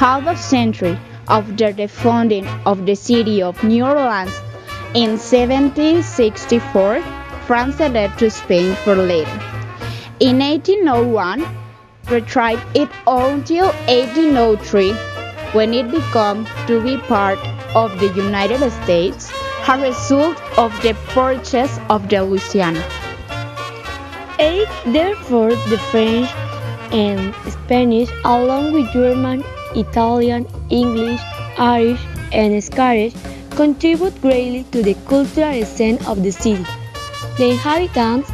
half a century after the founding of the city of New Orleans in 1764, France ceded to Spain for later. In 1801, retrieved it until 1803, when it became to be part of the United States, a result of the purchase of the Louisiana. Therefore, the French and Spanish, along with German, Italian, English, Irish, and Scottish, contribute greatly to the cultural scene of the city. The inhabitants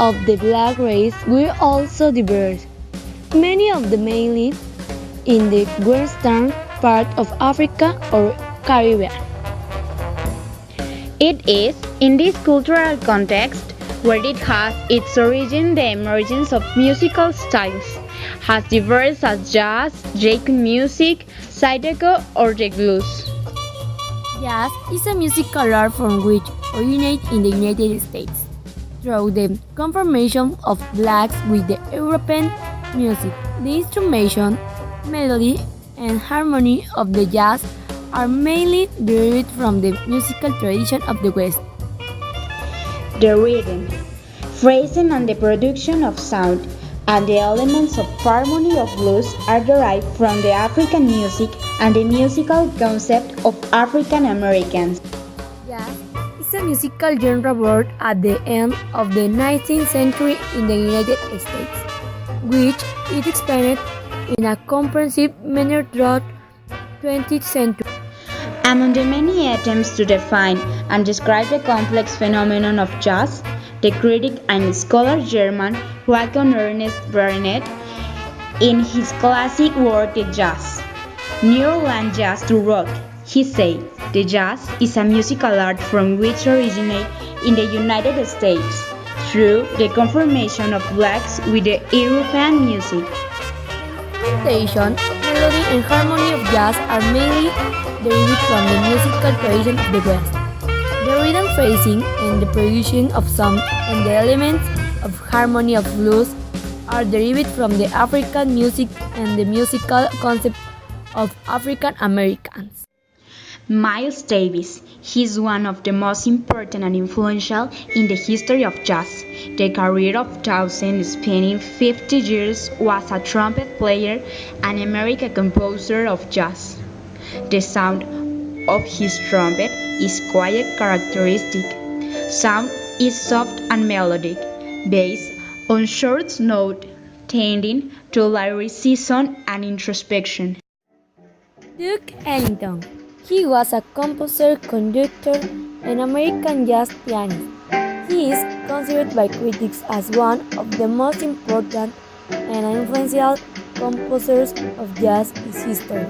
of the black race were also diverse. Many of them mainly in the western part of Africa or Caribbean. It is in this cultural context where it has its origin the emergence of musical styles, as diverse as jazz, Jamaican music, zydeco, or the blues. Jazz is a musical art form which originates in the United States through the conformation of blacks with the European music. The instrumentation, melody, and harmony of the jazz are mainly derived from the musical tradition of the West. The rhythm, phrasing, and the production of sound, and the elements of harmony of blues are derived from the African music and the musical concept of African Americans. Jazz is a musical genre born at the end of the 19th century in the United States, which it expanded in a comprehensive manner throughout 20th century. Among the many attempts to define and describe the complex phenomenon of jazz, the critic and scholar German Joachim Ernest Bernet, in his classic work The Jazz, New Orleans Jazz to Rock, he said, the jazz is a musical art form which originated in the United States through the conformation of blacks with the European music. Instrumentation, melody, and harmony of jazz are mainly derived from the musical tradition of the West. The rhythm phrasing and the production of sound and the elements of harmony of blues are derived from the African music and the musical concept of African Americans. Miles Davis, he is one of the most important and influential in the history of jazz. The career of Townsend, spanning 50 years, was a trumpet player and American composer of jazz. The sound of his trumpet is quite characteristic. Sound is soft and melodic, based on short notes, tending to lyricism and introspection. Duke Ellington. He was a composer, conductor, and American jazz pianist. He is considered by critics as one of the most important and influential composers of jazz in history.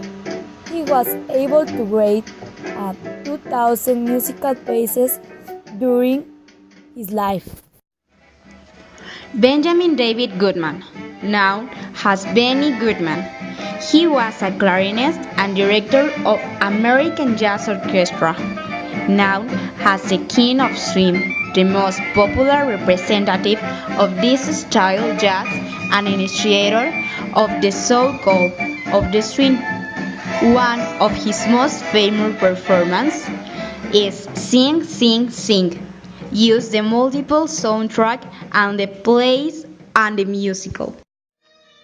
He was able to create 2,000 musical pieces during his life. Benjamin David Goodman, known as Benny Goodman. He was a clarinetist and director of American Jazz Orchestra, known as the King of Swing, the most popular representative of this style jazz and initiator of the so-called of the swing. One of his most famous performances is Sing, Sing, Sing, used the multiple soundtrack and the plays and the musical.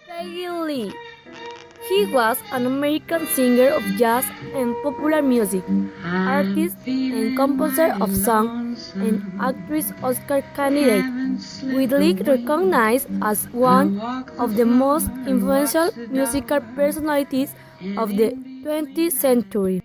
Peggy Lee. He was an American singer of jazz and popular music, artist and composer of songs, and actress Oscar candidate, widely recognized as one of the most influential musical personalities of the 20th century.